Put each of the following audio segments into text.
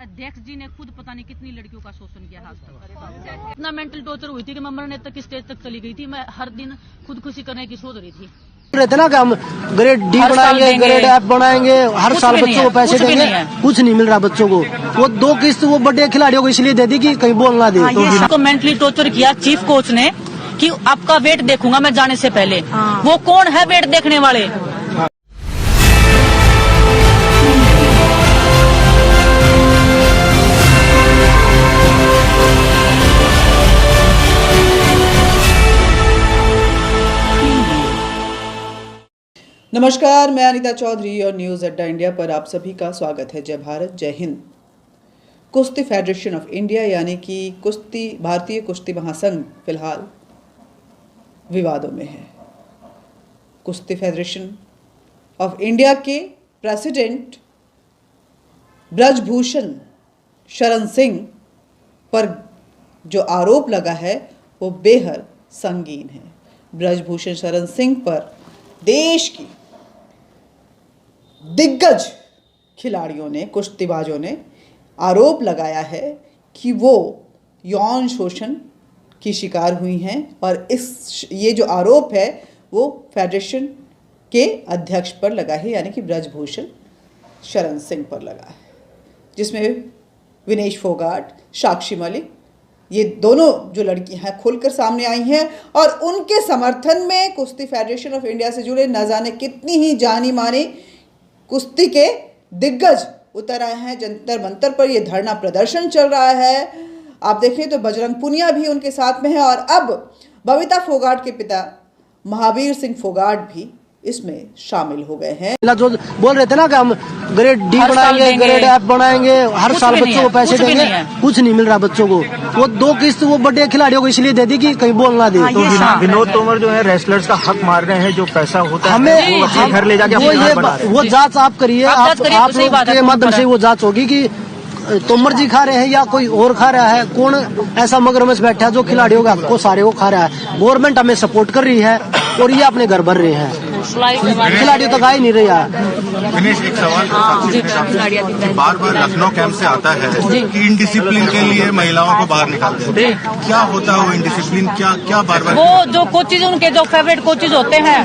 अध्यक्ष जी ने खुद पता नहीं कितनी लड़कियों का शोषण किया आज तक। इतना मेंटल टॉर्चर हुई थी कि मैं मरने तक स्टेज तक चली गई थी। मैं हर दिन खुदकुशी करने की सोच रही थी। रहते ना कि हम ग्रेड डी बनाएंगे, ग्रेड एफ बनाएंगे, हर साल बच्चों को पैसे देंगे, कुछ नहीं मिल रहा बच्चों को। वो 2 किस्त वो बड़े खिलाड़ियों को इसलिए दे दी कि कहीं बोल ना दे। तो मेंटली टॉर्चर किया चीफ कोच ने कि आपका वेट देखूंगा मैं जाने से पहले। वो कौन है वेट देखने वाले? नमस्कार, मैं अनीता चौधरी और न्यूज़ अड्डा इंडिया पर आप सभी का स्वागत है। जय भारत, जय हिंद। कुश्ती फेडरेशन ऑफ इंडिया यानी कि भारतीय कुश्ती महासंघ फिलहाल विवादों में है। कुश्ती फेडरेशन ऑफ इंडिया के प्रेसिडेंट ब्रजभूषण शरण सिंह पर जो आरोप लगा है वो बेहद संगीन है। ब्रजभूषण शरण सिंह पर देश की दिग्गज खिलाड़ियों ने, कुश्तीबाजों ने आरोप लगाया है कि वो यौन शोषण की शिकार हुई हैं और ये जो आरोप है वो फेडरेशन के अध्यक्ष पर लगा है, यानी कि ब्रजभूषण शरण सिंह पर लगा है, जिसमें विनेश फोगाट, साक्षी मलिक, ये दोनों जो लड़कियां हैं खुलकर सामने आई हैं और उनके समर्थन में कुश्ती फेडरेशन ऑफ इंडिया से जुड़े न जाने कितनी ही जानी मानी कुश्ती के दिग्गज उतर आए हैं। जंतर मंतर पर यह धरना प्रदर्शन चल रहा है। आप देखें तो बजरंग पुनिया भी उनके साथ में है और अब बबीता फोगाट के पिता महावीर सिंह फोगाट भी इसमें शामिल हो गए हैं। जो बोल रहे थे ना कि हम ग्रेड डी बनाएंगे, ग्रेड एफ बनाएंगे, हर साल बच्चों को पैसे देंगे, कुछ नहीं मिल रहा बच्चों को। वो 2 किस्त वो बड़े खिलाड़ियों को इसलिए दे दी कि कहीं बोल ना दे। तो विनोद तोमर जो है रेसलर्स का हक मार रहे हैं, जो पैसा होता है वो अपने घर ले जाके वो जांच आप करिए, आप लोग के माध्यम से वो जांच होगी कि तोमर जी खा रहे हैं या कोई और खा रहा है। कौन ऐसा मगरमच्छ बैठा है जो खिलाड़ियों का को सारे को खा रहा है। गवर्नमेंट हमें सपोर्ट कर रही है और ये अपने घर भर रहे हैं, खिलाड़ियों तक आ ही नहीं रही है। दिनेश, एक सवाल बार बार लखनऊ कैंप से आता है कि इनडिसिप्लिन के लिए महिलाओं को बाहर निकालते हैं। क्या होता है वो इनडिसिप्लिन? क्या बार बार वो जो कोचेज, उनके जो फेवरेट कोचेज होते हैं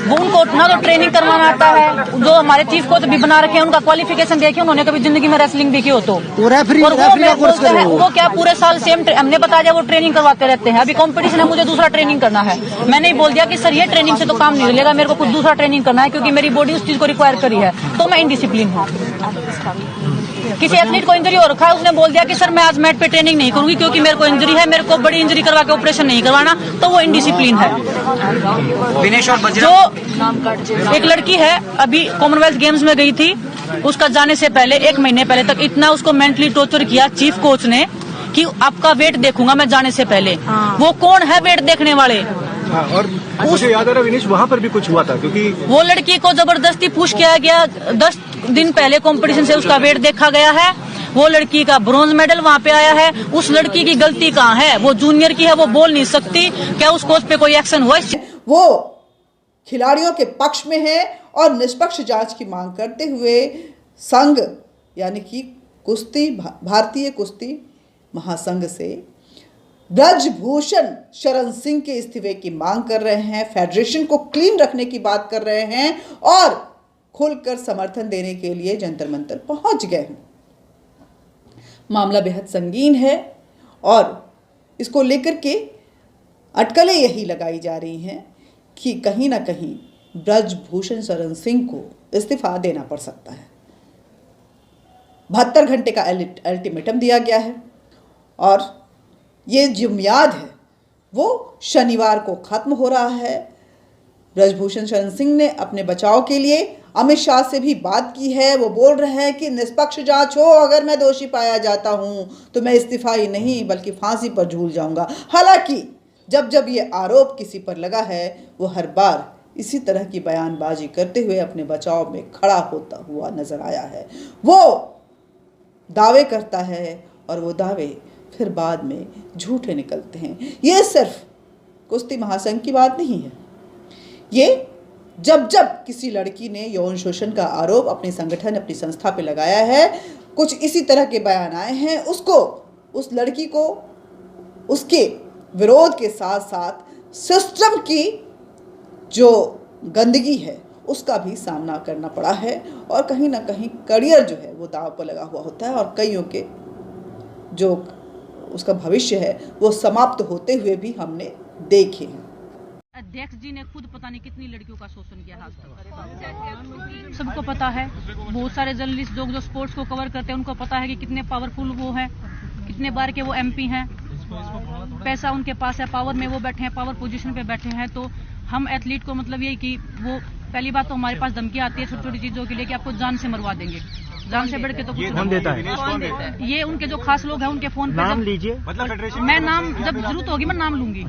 वो उनको उतना तो ट्रेनिंग करवाना आता है। जो हमारे चीफ कोच भी बना रखे हैं, उनका क्वालिफिकेशन देखिए, उन्होंने कभी जिंदगी में रेसलिंग देखी हो तो वो क्या पूरे साल सेम हमने बताया वो ट्रेनिंग करवाते रहते हैं। अभी कंपटीशन है, मुझे दूसरा ट्रेनिंग करना है। मैंने बोल दिया कि सर ये ट्रेनिंग से तो काम नहीं मिलेगा, मेरे को कुछ दूसरा ट्रेनिंग करना है क्योंकि मेरी बॉडी उस चीज को रिक्वायर करी है। तो मैं इनडिसिप्लिन हूँ। किसी एथलीट को इंजरी हो रखा है, उसने बोल दिया कि सर मैं आज मैट पे ट्रेनिंग नहीं करूंगी क्योंकि मेरे को इंजरी है, मेरे को बड़ी इंजरी करवा के ऑपरेशन नहीं करवाना, तो वो इनडिसिप्लिन है। विनेश और जो एक लड़की है अभी कॉमनवेल्थ गेम्स में गई थी, उसका जाने से पहले 1 महीने पहले तक इतना उसको मेंटली टॉर्चर किया चीफ कोच ने कि आपका वेट देखूंगा मैं जाने से पहले। वो कौन है वेट देखने वाले? और मुझे याद आ रहा विनेश, वहाँ पर भी कुछ हुआ था क्योंकि वो लड़की को जबरदस्ती पुश किया गया। 10 दिन पहले कंपटीशन से उसका वेट देखा गया है। वो लड़की का ब्रॉन्ज मेडल वहाँ पे आया है। उस लड़की की गलती कहाँ है? वो जूनियर की है, वो बोल नहीं सकती। क्या उस कोच पे कोई एक्शन हुआ? वो खिलाड़ियों के पक्ष में है और निष्पक्ष जांच की मांग करते हुए संघ यानी कि भारतीय कुश्ती महासंघ से ब्रजभूषण शरण सिंह के इस्तीफे की मांग कर रहे हैं। फेडरेशन को क्लीन रखने की बात कर रहे हैं और खुलकर समर्थन देने के लिए जंतर मंतर पहुंच गए हैं। मामला बेहद संगीन है और इसको लेकर के अटकलें यही लगाई जा रही हैं कि कहीं ना कहीं ब्रजभूषण शरण सिंह को इस्तीफा देना पड़ सकता है। 72 घंटे का अल्टीमेटम दिया गया है और ये जो मियाद है वो शनिवार को खत्म हो रहा है। ब्रजभूषण शरण सिंह ने अपने बचाव के लिए अमित शाह से भी बात की है। वो बोल रहे हैं कि निष्पक्ष जांच हो, अगर मैं दोषी पाया जाता हूं तो मैं इस्तीफा ही नहीं बल्कि फांसी पर झूल जाऊंगा। हालांकि जब जब ये आरोप किसी पर लगा है वो हर बार इसी तरह की बयानबाजी करते हुए अपने बचाव में खड़ा होता हुआ नजर आया है। वो दावे करता है और वो दावे फिर बाद में झूठे निकलते हैं। ये सिर्फ कुश्ती महासंघ की बात नहीं है। ये जब जब किसी लड़की ने यौन शोषण का आरोप अपने संगठन, अपनी संस्था पे लगाया है, कुछ इसी तरह के बयान आए हैं। उसको, उस लड़की को उसके विरोध के साथ साथ सिस्टम की जो गंदगी है उसका भी सामना करना पड़ा है और कहीं ना कहीं करियर जो है वो दांव पर लगा हुआ होता है और कईयों के जो उसका भविष्य है वो समाप्त होते हुए भी हमने देखे हैं। अध्यक्ष जी ने खुद पता नहीं कितनी लड़कियों का शोषण किया आज तक, सबको पता है। बहुत सारे जर्नलिस्ट लोग जो स्पोर्ट्स को कवर करते हैं उनको पता है कि कितने पावरफुल वो हैं, कितने बार के वो एमपी हैं, पैसा उनके पास है, पावर में वो बैठे हैं, पावर पोजीशन पे बैठे हैं। तो हम एथलीट को मतलब यही कि वो पहली बात तो हमारे पास धमकी आती है छोटी छोटी चीजों के लिए कि आपको जान से मरवा देंगे, जान से बढ़ के तो कुछ कौन देता है? ये उनके जो खास लोग हैं उनके फोन पे नाम लीजिए, मैं नाम जब जरूरत होगी मैं नाम लूंगी।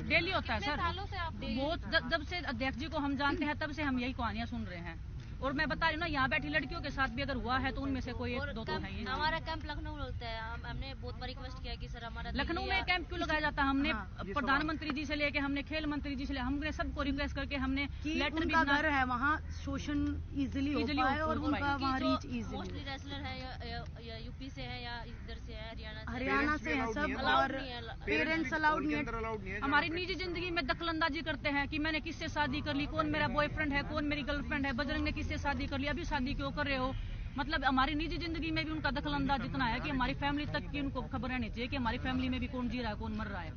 डेली होता है सर, बहुत जब से अध्यक्ष जी को हम जानते हैं तब से हम यही कहानियां सुन रहे हैं। और मैं बता रही हूँ ना, यहाँ बैठी लड़कियों के साथ भी अगर हुआ है तो उनमें से कोई एक दो तो है ही। हमारा कैंप लखनऊ में होता है, हमने बहुत बार रिक्वेस्ट किया कि सर हमारा लखनऊ में कैंप क्यों लगाया जाता है? हमने प्रधानमंत्री जी से लेके हमने खेल मंत्री जी से हमने सबको रिक्वेस्ट करके हमने लेटर भी घर है वहाँ शोषण इजीली हो पाए और उनका वहाँ रीच इजीली। मोस्टली रेसलर है या यूपी से है या इधर से है, हरियाणा से है सब, और पेरेंट्स अलाउड नहीं है। हमारी निजी जिंदगी में दखलंदाजी करते हैं कि मैंने किससे शादी कर ली, कौन मेरा बॉयफ्रेंड है, कौन मेरी गर्लफ्रेंड है, बजरंग ने किससे शादी कर ली, अभी शादी क्यों कर रहे हो। मतलब हमारी निजी जिंदगी में भी उनका दखलंदाज इतना है कि हमारी फैमिली तक की उनको खबर रहनी चाहिए कि हमारी फैमिली में भी कौन जी रहा है, कौन मर रहा है।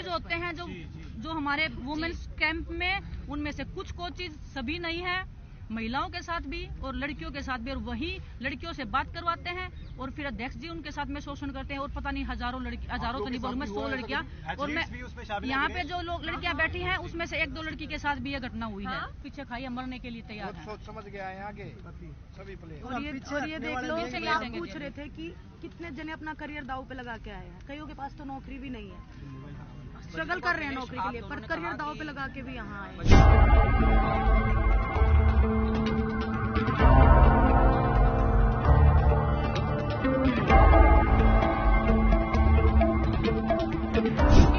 होते हैं जो हमारे वुमेन्स कैंप में, उनमें से कुछ कोचेज, सभी नहीं है, महिलाओं के साथ भी और लड़कियों के साथ भी, और वही लड़कियों से बात करवाते हैं और फिर अध्यक्ष जी उनके साथ में शोषण करते हैं। और पता नहीं हजारों तो नहीं बोलूं मैं, 100 लड़कियां, और मैं यहाँ पे जो लोग लड़कियां बैठी हैं उसमें से 1-2 लड़की के साथ भी ये घटना हुई है। पीछे खाइए, मरने के लिए तैयार है। समझ गया है आगे सभी प्लेयर। और ये देख लो, आप पूछ रहे थे कि कितने जने अपना करियर दाव पे लगा के आए हैं। कईयों के पास तो नौकरी भी नहीं है, स्ट्रगल कर रहे हैं नौकरी के लिए, पर करियर दाव पे लगा के भी यहाँ आए।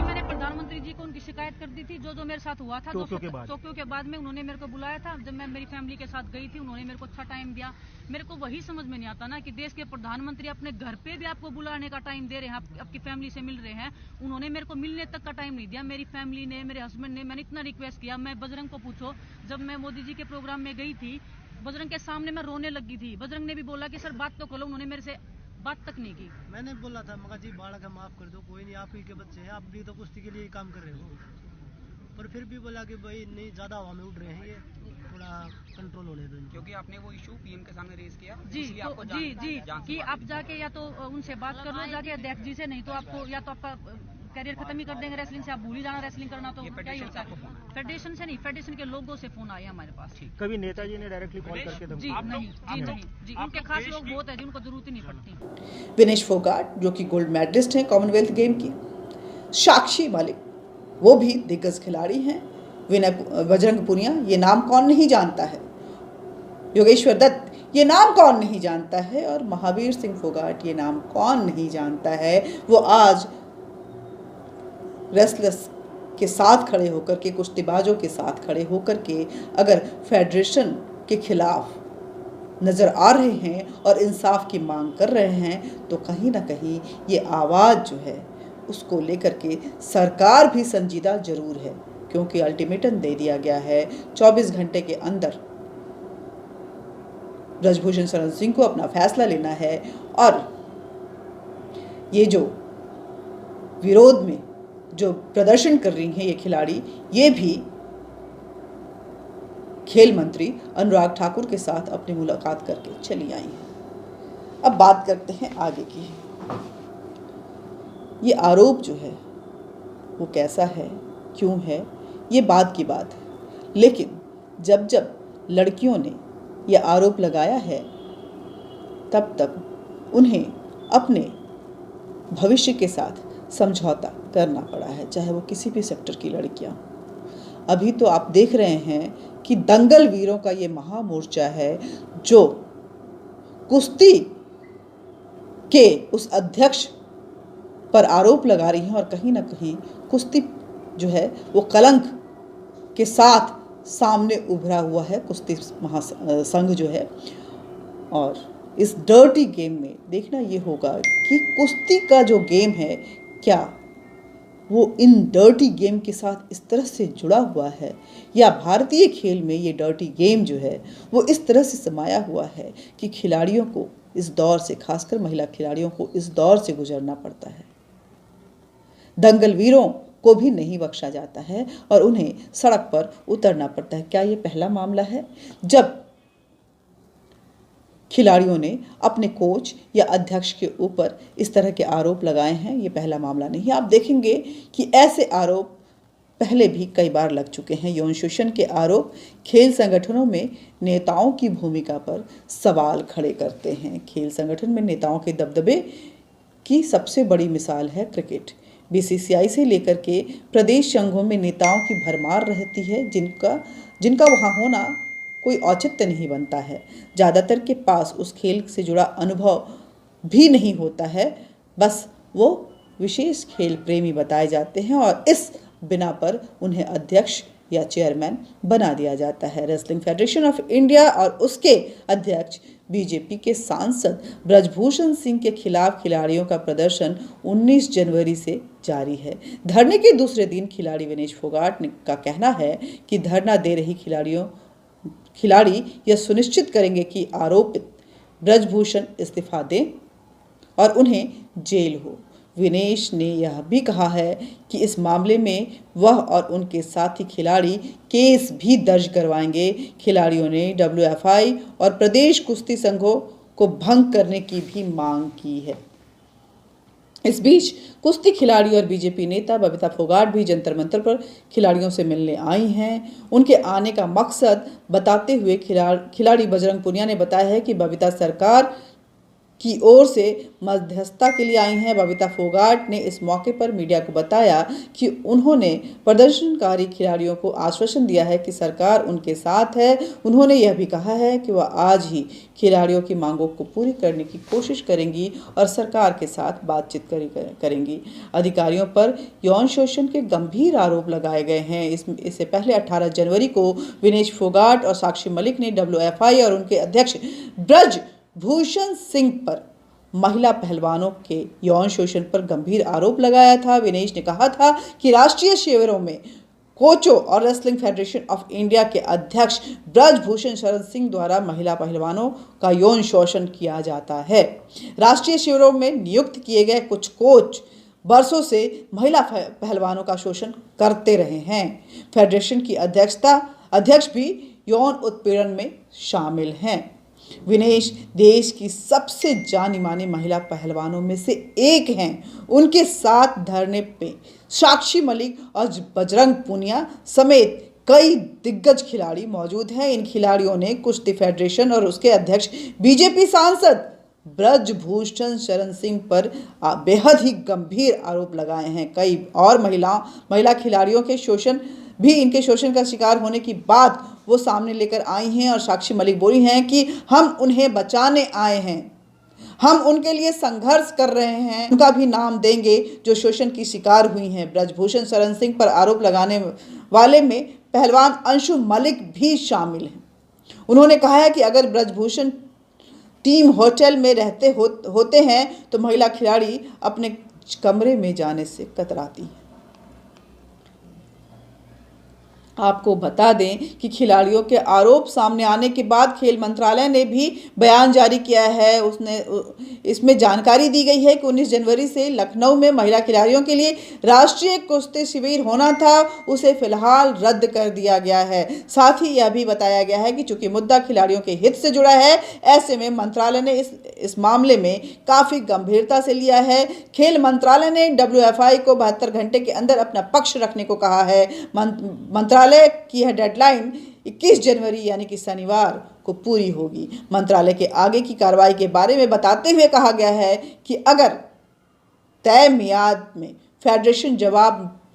मैंने प्रधानमंत्री जी को उनकी शिकायत कर दी थी, जो मेरे साथ हुआ था टोक्यो के बाद में उन्होंने मेरे को बुलाया था। जब मैं मेरी फैमिली के साथ गई थी उन्होंने मेरे को अच्छा टाइम दिया। मेरे को वही समझ में नहीं आता ना कि देश के प्रधानमंत्री अपने घर पे भी आपको बुलाने का टाइम दे रहे हैं, आपकी फैमिली से मिल रहे हैं, उन्होंने मेरे को मिलने तक का टाइम नहीं दिया। मेरी फैमिली ने, मेरे हस्बैंड ने, मैंने इतना रिक्वेस्ट किया। मैं बजरंग को पूछो, जब मैं मोदी जी के प्रोग्राम में गई थी बजरंग के सामने मैं रोने लगी थी। बजरंग ने भी बोला कि सर बात तो करो, उन्होंने मेरे से बात तक नहीं की। मैंने बोला था मगा जी बालक माफ कर दो, कोई नहीं, आप ही के बच्चे हैं, आप भी तो कुश्ती के लिए काम कर रहे हो, पर फिर भी बोला कि भाई नहीं ज्यादा हवा में उड़ रहे हैं, ये थोड़ा कंट्रोल होने दो, क्योंकि आपने वो इशू पीएम के सामने रेज किया। जी कि आप जाके या तो उनसे बात कर लो जाके अध्यक्ष जी से, नहीं तो आपको या तो आपका करियर खत्म ही कर देंगे रेसलिंग से, आप भूल ही जाना रेसलिंग करना। तो क्या ही होता है, फेडरेशन से नहीं, फेडरेशन के लोगों से फोन आए हमारे पास। कभी नेताजी ने डायरेक्टली कॉल करके जी नहीं, उनके खास लोग बहुत है जिनको जरूरत ही नहीं पड़ती। विनेश फोगाट जो कि गोल्ड मेडलिस्ट हैं कॉमनवेल्थ गेम की, साक्षी मलिक वो भी दिग्गज खिलाड़ी हैं, बजरंग पुनिया ये नाम कौन नहीं जानता है, योगेश्वर दत्त ये नाम कौन नहीं जानता है, और महावीर सिंह फोगाट ये नाम कौन नहीं जानता है। वो आज रेसलर्स के साथ खड़े होकर के, कुश्तीबाजों के साथ खड़े होकर के अगर फेडरेशन के खिलाफ नज़र आ रहे हैं और इंसाफ की मांग कर रहे हैं, तो कहीं ना कहीं ये आवाज़ जो है उसको लेकर के सरकार भी संजीदा जरूर है, क्योंकि अल्टीमेटम दे दिया गया है 24 घंटे के अंदर ब्रजभूषण शरण सिंह को अपना फैसला लेना है। और ये जो विरोध में जो प्रदर्शन कर रही हैं ये खिलाड़ी, ये भी खेल मंत्री अनुराग ठाकुर के साथ अपनी मुलाकात करके चली आई हैं। अब बात करते हैं आगे की। ये आरोप जो है वो कैसा है, क्यों है, ये बात की बात है, लेकिन जब जब लड़कियों ने यह आरोप लगाया है तब तब उन्हें अपने भविष्य के साथ समझौता करना पड़ा है, चाहे वो किसी भी सेक्टर की लड़कियां। अभी तो आप देख रहे हैं कि दंगल वीरों का ये महामोर्चा है जो कुश्ती के उस अध्यक्ष पर आरोप लगा रही हैं और कहीं ना कहीं कुश्ती जो है वो कलंक के साथ सामने उभरा हुआ है कुश्ती महासंघ जो है। और इस डर्टी गेम में देखना ये होगा कि कुश्ती का जो गेम है क्या वो इन डर्टी गेम के साथ इस तरह से जुड़ा हुआ है, या भारतीय खेल में ये डर्टी गेम जो है वो इस तरह से समाया हुआ है कि खिलाड़ियों को इस दौर से, खासकर महिला खिलाड़ियों को इस दौर से गुजरना पड़ता है। दंगल वीरों को भी नहीं बख्शा जाता है और उन्हें सड़क पर उतरना पड़ता है। क्या ये पहला मामला है जब खिलाड़ियों ने अपने कोच या अध्यक्ष के ऊपर इस तरह के आरोप लगाए हैं? ये पहला मामला नहीं है। आप देखेंगे कि ऐसे आरोप पहले भी कई बार लग चुके हैं। यौन शोषण के आरोप खेल संगठनों में नेताओं की भूमिका पर सवाल खड़े करते हैं। खेल संगठन में नेताओं के दबदबे की सबसे बड़ी मिसाल है क्रिकेट। बीसीसीआई से लेकर के प्रदेश संघों में नेताओं की भरमार रहती है, जिनका वहाँ होना कोई औचित्य नहीं बनता है। ज़्यादातर के पास उस खेल से जुड़ा अनुभव भी नहीं होता है, बस वो विशेष खेल प्रेमी बताए जाते हैं और इस बिना पर उन्हें अध्यक्ष या चेयरमैन बना दिया जाता है। रेसलिंग फेडरेशन ऑफ इंडिया और उसके अध्यक्ष बीजेपी के सांसद ब्रजभूषण सिंह के खिलाफ खिलाड़ियों का प्रदर्शन 19 जनवरी से जारी है। धरने के दूसरे दिन खिलाड़ी विनेश फोगाट का कहना है कि धरना दे रही खिलाड़ी यह सुनिश्चित करेंगे कि आरोपित ब्रजभूषण इस्तीफा दें और उन्हें जेल हो। विनेश ने यह भी कहा है कि इस मामले में वह और उनके साथी खिलाड़ी केस भी दर्ज करवाएंगे। खिलाड़ियों ने WFI और प्रदेश कुश्ती संघों को भंग करने की भी मांग की है। इस बीच कुश्ती खिलाड़ी और बीजेपी नेता बबीता फोगाट भी जंतर मंतर पर खिलाड़ियों से मिलने आई हैं। उनके आने का मकसद बताते हुए खिलाड़ी बजरंग पुनिया ने बताया है कि बबीता सरकार की ओर से मध्यस्थता के लिए आई हैं। बबीता फोगाट ने इस मौके पर मीडिया को बताया कि उन्होंने प्रदर्शनकारी खिलाड़ियों को आश्वासन दिया है कि सरकार उनके साथ है। उन्होंने यह भी कहा है कि वह आज ही खिलाड़ियों की मांगों को पूरी करने की कोशिश करेंगी और सरकार के साथ बातचीत करेंगी। अधिकारियों पर यौन शोषण के गंभीर आरोप लगाए गए हैं। इससे पहले 18 जनवरी को विनेश फोगाट और साक्षी मलिक ने WFI और उनके अध्यक्ष ब्रजभूषण सिंह पर महिला पहलवानों के यौन शोषण पर गंभीर आरोप लगाया था। विनेश ने कहा था कि राष्ट्रीय शिविरों में कोचों और रेसलिंग फेडरेशन ऑफ इंडिया के अध्यक्ष ब्रजभूषण शरण सिंह द्वारा महिला पहलवानों का यौन शोषण किया जाता है। राष्ट्रीय शिविरों में नियुक्त किए गए कुछ कोच बरसों से महिला पहलवानों का शोषण करते रहे हैं। फेडरेशन की अध्यक्ष भी यौन उत्पीड़न में शामिल हैं। विनेश देश की सबसे जानी मानी महिला पहलवानों में से एक हैं। उनके साथ धरने पे साक्षी मलिक और बजरंग पुनिया समेत कई दिग्गज खिलाड़ी मौजूद हैं। इन खिलाड़ियों ने कुश्ती फेडरेशन और उसके अध्यक्ष बीजेपी सांसद ब्रजभूषण शरण सिंह पर बेहद ही गंभीर आरोप लगाए हैं। कई और महिला खिलाड़ियों के इनके शोषण का शिकार होने की बात वो सामने लेकर आई हैं और साक्षी मलिक बोली हैं कि हम उन्हें बचाने आए हैं, हम उनके लिए संघर्ष कर रहे हैं। उनका भी नाम देंगे जो शोषण की शिकार हुई हैं। ब्रजभूषण शरण सिंह पर आरोप लगाने वाले में पहलवान अंशु मलिक भी शामिल हैं। उन्होंने कहा है कि अगर ब्रजभूषण टीम होटल में होते हैं तो महिला खिलाड़ी अपने कमरे में जाने से कतराती हैं। आपको बता दें कि खिलाड़ियों के आरोप सामने आने के बाद खेल मंत्रालय ने भी बयान जारी किया है। इसमें जानकारी दी गई है कि 19 जनवरी से लखनऊ में महिला खिलाड़ियों के लिए राष्ट्रीय कुश्ती शिविर होना था, उसे फिलहाल रद्द कर दिया गया है। साथ ही यह भी बताया गया है कि चूंकि मुद्दा खिलाड़ियों के हित से जुड़ा है, ऐसे में मंत्रालय ने इस मामले में काफ़ी गंभीरता से लिया है। खेल मंत्रालय ने WFI को 72 घंटे के अंदर अपना पक्ष रखने को कहा है। मंत्रालय मंत्रालय की यह डेडलाइन 21 जनवरी यानी कि शनिवार को पूरी होगी। मंत्रालय के आगे की कार्रवाई के बारे में बताते हुए कहा गया है कि अगर तय मियाद में फेडरेशन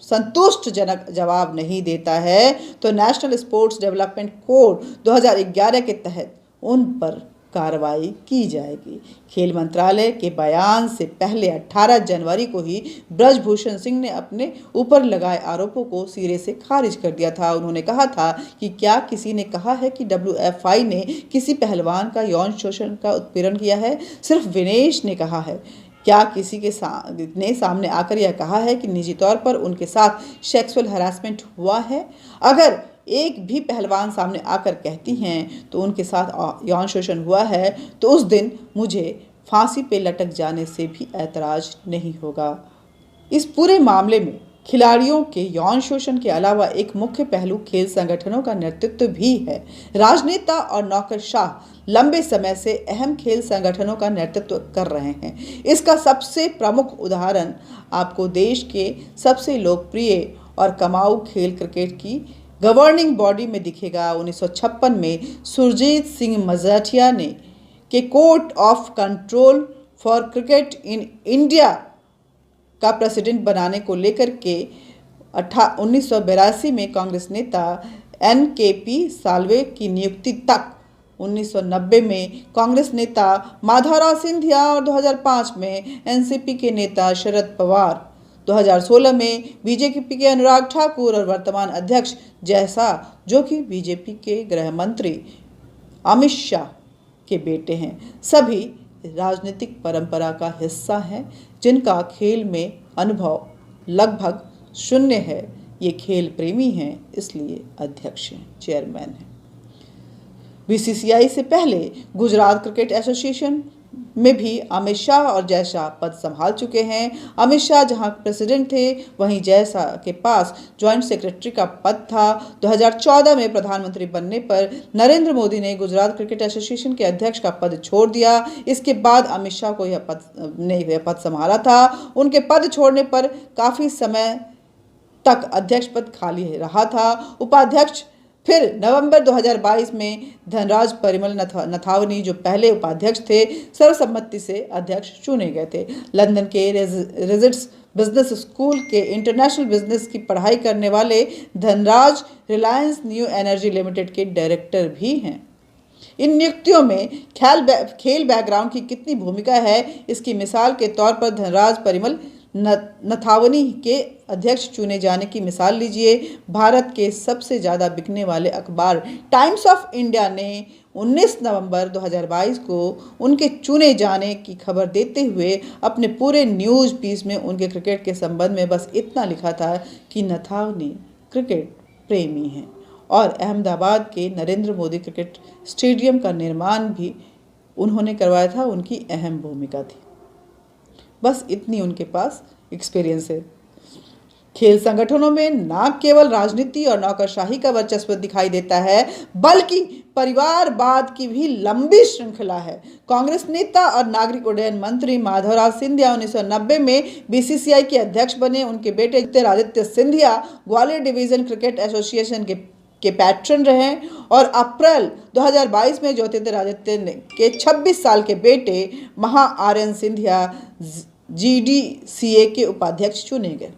संतुष्टजनक जवाब नहीं देता है तो नेशनल स्पोर्ट्स डेवलपमेंट कोड 2011 के तहत उन पर कार्रवाई की जाएगी। खेल मंत्रालय के बयान से पहले 18 जनवरी को ही ब्रजभूषण सिंह ने अपने ऊपर लगाए आरोपों को सिरे से खारिज कर दिया था। उन्होंने कहा था कि क्या किसी ने कहा है कि WFI ने किसी पहलवान का यौन शोषण का उत्पीड़न किया है? सिर्फ विनेश ने कहा है। क्या किसी के ने सामने आकर यह कहा है कि निजी तौर पर उनके साथ सेक्सुअल हरासमेंट हुआ है? अगर एक भी पहलवान सामने आकर कहती हैं तो उनके साथ यौन शोषण हुआ है तो उस दिन मुझे फांसी पे लटक जाने से भी ऐतराज नहीं होगा। इस पूरे मामले में खिलाड़ियों के यौन शोषण के अलावा एक मुख्य पहलू खेल संगठनों का नेतृत्व भी है। राजनेता और नौकरशाह लंबे समय से अहम खेल संगठनों का नेतृत्व कर रहे हैं। इसका सबसे प्रमुख उदाहरण आपको देश के सबसे लोकप्रिय और कमाऊ खेल क्रिकेट की गवर्निंग बॉडी में दिखेगा। 1956 में सुरजीत सिंह मजाठिया ने के court of control for cricket in India का प्रेसिडेंट बनाने को लेकर के 1982 में कांग्रेस नेता NKP साल्वे की नियुक्ति तक, 1990 में कांग्रेस नेता माधवराव सिंधिया और 2005 में NCP के नेता शरद पवार, 2016 में बीजेपी के अनुराग ठाकुर और वर्तमान अध्यक्ष जय शाह जो कि बीजेपी के गृह मंत्री अमित शाह के बेटे हैं, सभी राजनीतिक परंपरा का हिस्सा हैं जिनका खेल में अनुभव लगभग शून्य है। ये खेल प्रेमी हैं, इसलिए अध्यक्ष हैं, चेयरमैन हैं। BCCI से पहले गुजरात क्रिकेट एसोसिएशन में भी अमित शाह और जय शाह पद संभाल चुके हैं। अमित शाह जहां प्रेसिडेंट थे वहीं जय शाह के पास ज्वाइंट सेक्रेटरी का पद था। 2014 में प्रधानमंत्री बनने पर नरेंद्र मोदी ने गुजरात क्रिकेट एसोसिएशन के अध्यक्ष का पद छोड़ दिया। इसके बाद अमित शाह को यह पद संभाला था। उनके पद छोड़ने पर काफी समय तक अध्यक्ष पद खाली रहा था। उपाध्यक्ष फिर नवंबर 2022 में धनराज परिमल नथावनी जो पहले उपाध्यक्ष थे सर्वसम्मति से अध्यक्ष चुने गए थे। लंदन के रेजिट्स बिजनेस स्कूल के इंटरनेशनल बिजनेस की पढ़ाई करने वाले Dhanraj Reliance new energy limited के डायरेक्टर भी हैं। इन नियुक्तियों में खेल बैकग्राउंड की कितनी भूमिका है, इसकी मिसाल के तौर पर धनराज परिमल नथावनी के अध्यक्ष चुने जाने की मिसाल लीजिए। भारत के सबसे ज़्यादा बिकने वाले अखबार टाइम्स ऑफ इंडिया ने 19 नवंबर 2022 को उनके चुने जाने की खबर देते हुए अपने पूरे न्यूज़ पीस में उनके क्रिकेट के संबंध में बस इतना लिखा था कि नथावनी क्रिकेट प्रेमी हैं और अहमदाबाद के नरेंद्र मोदी क्रिकेट स्टेडियम का निर्माण भी उन्होंने करवाया था, उनकी अहम भूमिका थी। बस इतनी उनके पास एक्सपीरियंस है। खेल संगठनों में न केवल राजनीति और नौकरशाही का वर्चस्व दिखाई देता है बल्कि परिवारवाद की भी लंबी श्रृंखला है। कांग्रेस नेता और नागरिक उड्डयन मंत्री माधवराव सिंधिया 1990 में BCCI के अध्यक्ष बने। उनके बेटे Jyotiraditya Scindia Gwalior division cricket association के पैट्रन रहे और अप्रैल 2022 में ज्योतिरादित्य के 26 साल के बेटे महाआर्यन सिंधिया GDCA के उपाध्यक्ष चुने गए।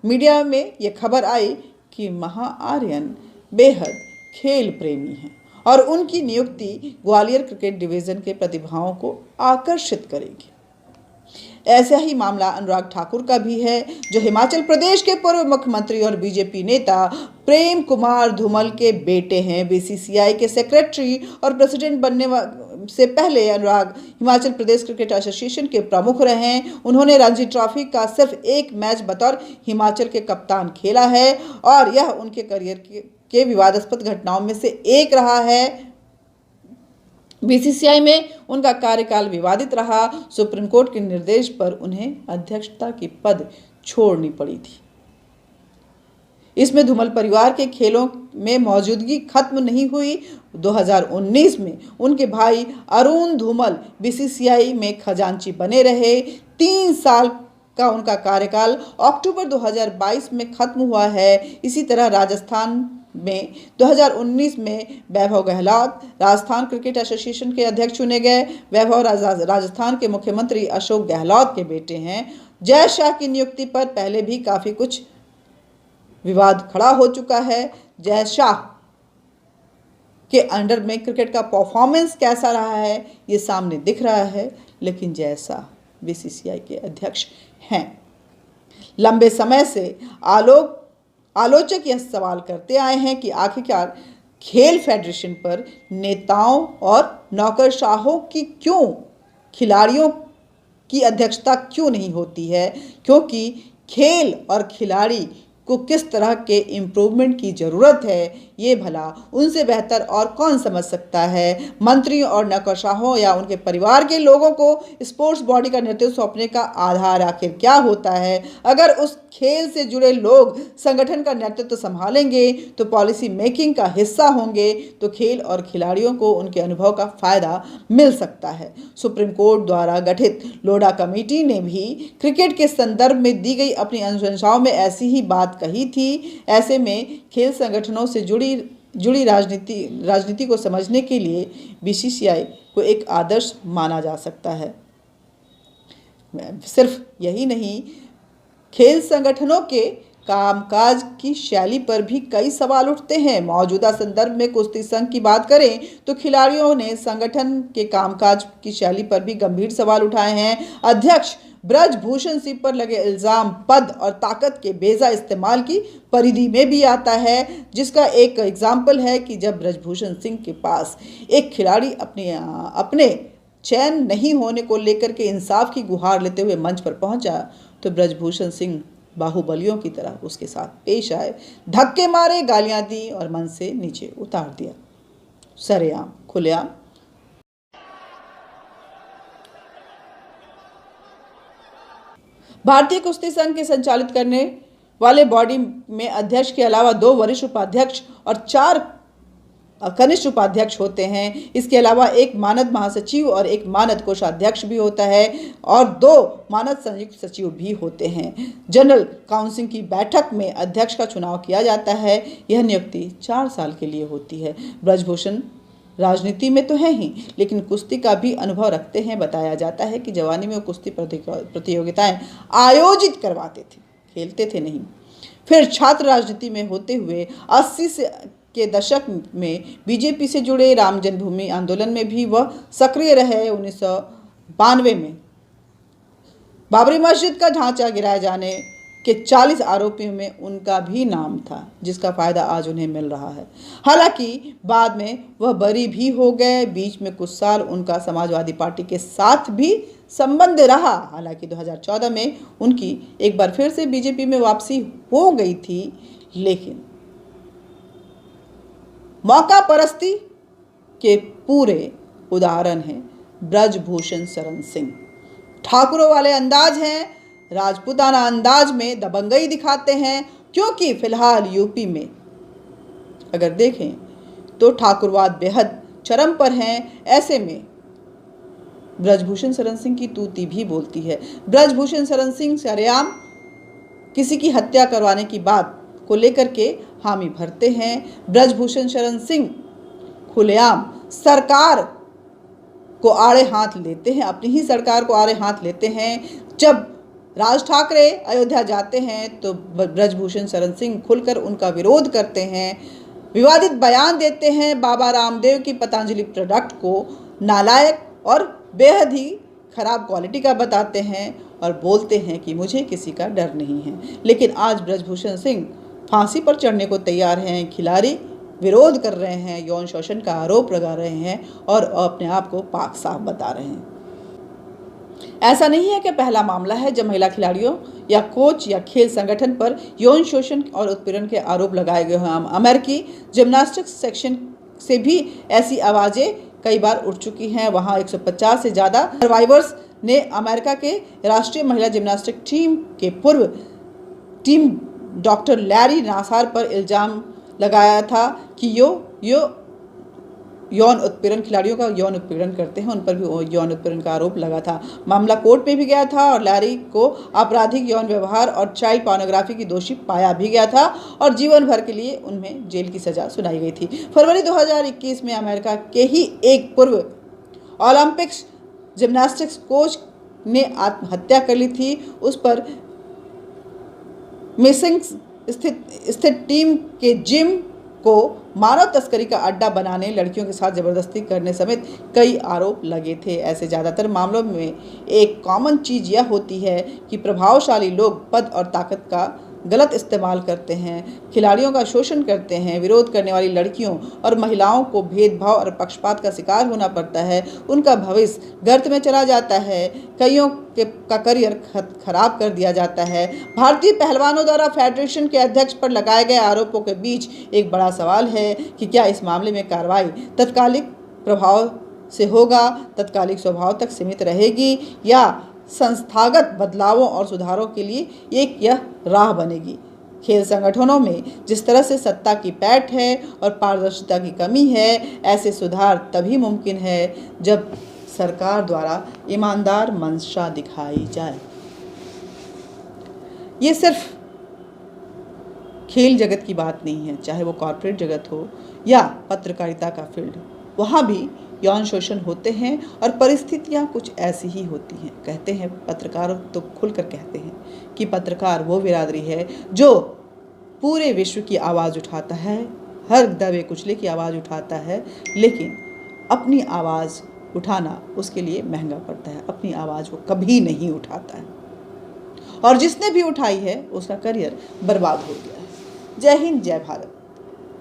मीडिया में यह खबर आई कि महाआर्यन बेहद खेल प्रेमी हैं और उनकी नियुक्ति ग्वालियर क्रिकेट डिवीजन के प्रतिभाओं को आकर्षित करेगी। ऐसा ही मामला अनुराग ठाकुर का भी है जो हिमाचल प्रदेश के पूर्व मुख्यमंत्री और बीजेपी नेता प्रेम कुमार धूमल के बेटे हैं। BCCI के सेक्रेटरी और प्रेसिडेंट बनने से पहले अनुराग हिमाचल प्रदेश क्रिकेट एसोसिएशन के प्रमुख रहे हैं। उन्होंने रणजी ट्रॉफी का सिर्फ एक मैच बतौर हिमाचल के कप्तान खेला है और यह उनके करियर के विवादास्पद घटनाओं में से एक रहा है। BCCI में उनका कार्यकाल विवादित रहा। सुप्रीम कोर्ट के निर्देश पर उन्हें अध्यक्षता की पद छोड़नी पड़ी थी। इसमें धूमल परिवार के खेलों में मौजूदगी खत्म नहीं हुई। 2019 में उनके भाई अरुण धूमल BCCI में खजांची बने रहे। 3 साल का उनका कार्यकाल अक्टूबर 2022 में खत्म हुआ है। इसी तरह राजस्थान में 2019 में वैभव गहलोत राजस्थान क्रिकेट एसोसिएशन के अध्यक्ष चुने गए। वैभव राजस्थान के मुख्यमंत्री अशोक गहलोत के बेटे हैं। जय शाह की नियुक्ति पर पहले भी काफी कुछ विवाद खड़ा हो चुका है। जय शाह के अंडर में क्रिकेट का परफॉर्मेंस कैसा रहा है ये सामने दिख रहा है, लेकिन जय शाह बीसीसीआई के अध्यक्ष हैं। लंबे समय से आलोचक यह सवाल करते आए हैं कि आखिरकार खेल फेडरेशन पर नेताओं और नौकरशाहों की क्यों खिलाड़ियों की अध्यक्षता क्यों नहीं होती है, क्योंकि खेल और खिलाड़ी को किस तरह के इम्प्रूवमेंट की ज़रूरत है ये भला उनसे बेहतर और कौन समझ सकता है। मंत्रियों और नौकरशाहों या उनके परिवार के लोगों को स्पोर्ट्स बॉडी का नेतृत्व सौंपने का आधार आखिर क्या होता है? अगर उस खेल से जुड़े लोग संगठन का नेतृत्व संभालेंगे तो पॉलिसी मेकिंग का हिस्सा होंगे तो खेल और खिलाड़ियों को उनके अनुभव का फायदा मिल सकता है। सुप्रीम कोर्ट द्वारा गठित लोढ़ा कमेटी ने भी क्रिकेट के संदर्भ में दी गई अपनी अनुशंसाओं में ऐसी ही बात कही थी। ऐसे में खेल संगठनों से जुड़ी राजनीति को समझने के लिए बीसीसीआई को एक आदर्श माना जा सकता है। सिर्फ यही नहीं, खेल संगठनों के कामकाज की शैली पर भी कई सवाल उठते हैं। मौजूदा संदर्भ में कुश्ती संघ की बात करें तो खिलाड़ियों ने संगठन के कामकाज की शैली पर भी गंभीर सवाल उठाए हैं। अध्यक्ष ब्रजभूषण सिंह पर लगे इल्जाम पद और ताकत के बेजा इस्तेमाल की परिधि में भी आता है, जिसका एक एग्जाम्पल है कि जब ब्रजभूषण सिंह के पास एक खिलाड़ी अपने चयन नहीं होने को लेकर के इंसाफ की गुहार लेते हुए मंच पर पहुंचा तो ब्रजभूषण सिंह बाहुबलियों की तरह उसके साथ पेश आए, धक्के मारे, गालियां दी और मंच से नीचे उतार दिया। सरेआम खुलेआम। भारतीय कुश्ती संघ के संचालित करने वाले बॉडी में अध्यक्ष के अलावा 2 वरिष्ठ उपाध्यक्ष और 4 कनिष्ठ उपाध्यक्ष होते हैं। इसके अलावा एक मानद महासचिव और एक मानद कोषाध्यक्ष भी होता है और 2 मानद संयुक्त सचिव भी होते हैं। जनरल काउंसिल की बैठक में अध्यक्ष का चुनाव किया जाता है। यह नियुक्ति 4 साल के लिए होती है। ब्रजभूषण राजनीति में तो है ही, लेकिन कुश्ती का भी अनुभव रखते हैं। बताया जाता है कि जवानी में वो कुश्ती प्रतियोगिताएं आयोजित करवाते थे, खेलते थे नहीं। फिर छात्र राजनीति में होते हुए 80 के दशक में बीजेपी से जुड़े राम जन्मभूमि आंदोलन में भी वह सक्रिय रहे। 1992 में बाबरी मस्जिद का ढांचा गिराए जाने के 40 आरोपियों में उनका भी नाम था, जिसका फायदा आज उन्हें मिल रहा है। हालांकि बाद में वह बरी भी हो गए। बीच में कुछ साल उनका समाजवादी पार्टी के साथ भी संबंध रहा। हालांकि 2014 में उनकी एक बार फिर से बीजेपी में वापसी हो गई थी, लेकिन मौका परस्ती के पूरे उदाहरण हैं ब्रजभूषण शरण सिंह। ठाकुरों वाले अंदाज हैं, राजपूताना अंदाज में दबंगई दिखाते हैं, क्योंकि फिलहाल यूपी में अगर देखें तो ठाकुरवाद बेहद चरम पर हैं। ऐसे में ब्रजभूषण शरण सिंह की तूती भी बोलती है। ब्रजभूषण शरण सिंह सरेआम किसी की हत्या करवाने की बात को लेकर के हामी भरते हैं। ब्रजभूषण शरण सिंह खुलेआम सरकार को आड़े हाथ लेते हैं, अपनी ही सरकार को आड़े हाथ लेते हैं। जब राज ठाकरे अयोध्या जाते हैं तो ब्रजभूषण शरण सिंह खुलकर उनका विरोध करते हैं, विवादित बयान देते हैं, बाबा रामदेव की पतंजलि प्रोडक्ट को नालायक और बेहद ही खराब क्वालिटी का बताते हैं और बोलते हैं कि मुझे किसी का डर नहीं है। लेकिन आज ब्रजभूषण सिंह फांसी पर चढ़ने को तैयार हैं। खिलाड़ी विरोध कर रहे हैं, यौन शोषण का आरोप लगा रहे हैं और अपने आप को पाक साफ बता रहे हैं। ऐसा नहीं है कि पहला मामला है जब महिला खिलाड़ियों या कोच या खेल संगठन पर यौन शोषण और उत्पीड़न के आरोप लगाए गए हैं। अमेरिकी जिम्नास्टिक्स सेक्शन से भी ऐसी आवाज़ें कई बार उठ चुकी हैं। वहाँ 150 से ज़्यादा सर्वाइवर्स ने अमेरिका के राष्ट्रीय महिला जिम्नास्टिक टीम के पूर्व टीम डॉक्टर लैरी नासार पर इल्ज़ाम लगाया था कि यौन उत्पीड़न, खिलाड़ियों का यौन उत्पीड़न करते हैं, उन पर भी यौन उत्पीड़न का आरोप लगा था। मामला कोर्ट में भी गया था और लैरी को आपराधिक यौन व्यवहार और चाइल्ड पोर्नोग्राफी की दोषी पाया भी गया था और जीवन भर के लिए उनमें जेल की सजा सुनाई गई थी। फरवरी 2021 में अमेरिका के ही एक पूर्व ओलंपिक्स जिम्नास्टिक्स कोच ने आत्महत्या कर ली थी। उस पर मिसिंग स्थित टीम के जिम को मानव तस्करी का अड्डा बनाने, लड़कियों के साथ जबरदस्ती करने समेत कई आरोप लगे थे। ऐसे ज़्यादातर मामलों में एक कॉमन चीज़ यह होती है कि प्रभावशाली लोग पद और ताकत का गलत इस्तेमाल करते हैं, खिलाड़ियों का शोषण करते हैं, विरोध करने वाली लड़कियों और महिलाओं को भेदभाव और पक्षपात का शिकार होना पड़ता है, उनका भविष्य गर्त में चला जाता है, कईयों का करियर खराब कर दिया जाता है। भारतीय पहलवानों द्वारा फेडरेशन के अध्यक्ष पर लगाए गए आरोपों के बीच एक बड़ा सवाल है कि क्या इस मामले में कार्रवाई तत्कालिक प्रभाव से होगा, तत्कालिक स्वभाव तक सीमित रहेगी या संस्थागत बदलावों और सुधारों के लिए एक यह राह बनेगी। खेल संगठनों में जिस तरह से सत्ता की पैठ है और पारदर्शिता की कमी है, ऐसे सुधार तभी मुमकिन है जब सरकार द्वारा ईमानदार मंशा दिखाई जाए। ये सिर्फ खेल जगत की बात नहीं है, चाहे वो कॉर्पोरेट जगत हो या पत्रकारिता का फील्ड, वहाँ भी यौन शोषण होते हैं और परिस्थितियाँ कुछ ऐसी ही होती हैं। कहते हैं पत्रकार तो खुलकर कहते हैं कि पत्रकार वो बिरादरी है जो पूरे विश्व की आवाज़ उठाता है, हर दबे कुचले की आवाज़ उठाता है, लेकिन अपनी आवाज़ उठाना उसके लिए महंगा पड़ता है। अपनी आवाज़ वो कभी नहीं उठाता है और जिसने भी उठाई है उसका करियर बर्बाद हो गया है। जय हिंद, जय भारत।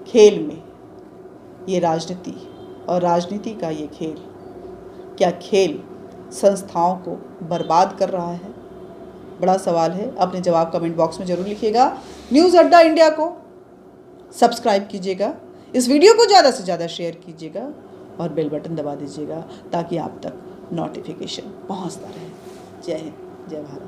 खेल में ये राजनीति और राजनीति का ये खेल, क्या खेल संस्थाओं को बर्बाद कर रहा है? बड़ा सवाल है। अपने जवाब कमेंट बॉक्स में ज़रूर लिखिएगा। न्यूज़ अड्डा इंडिया को सब्सक्राइब कीजिएगा, इस वीडियो को ज़्यादा से ज़्यादा शेयर कीजिएगा और बेल बटन दबा दीजिएगा ताकि आप तक नोटिफिकेशन पहुंचता रहे। जय हिंद, जय भारत।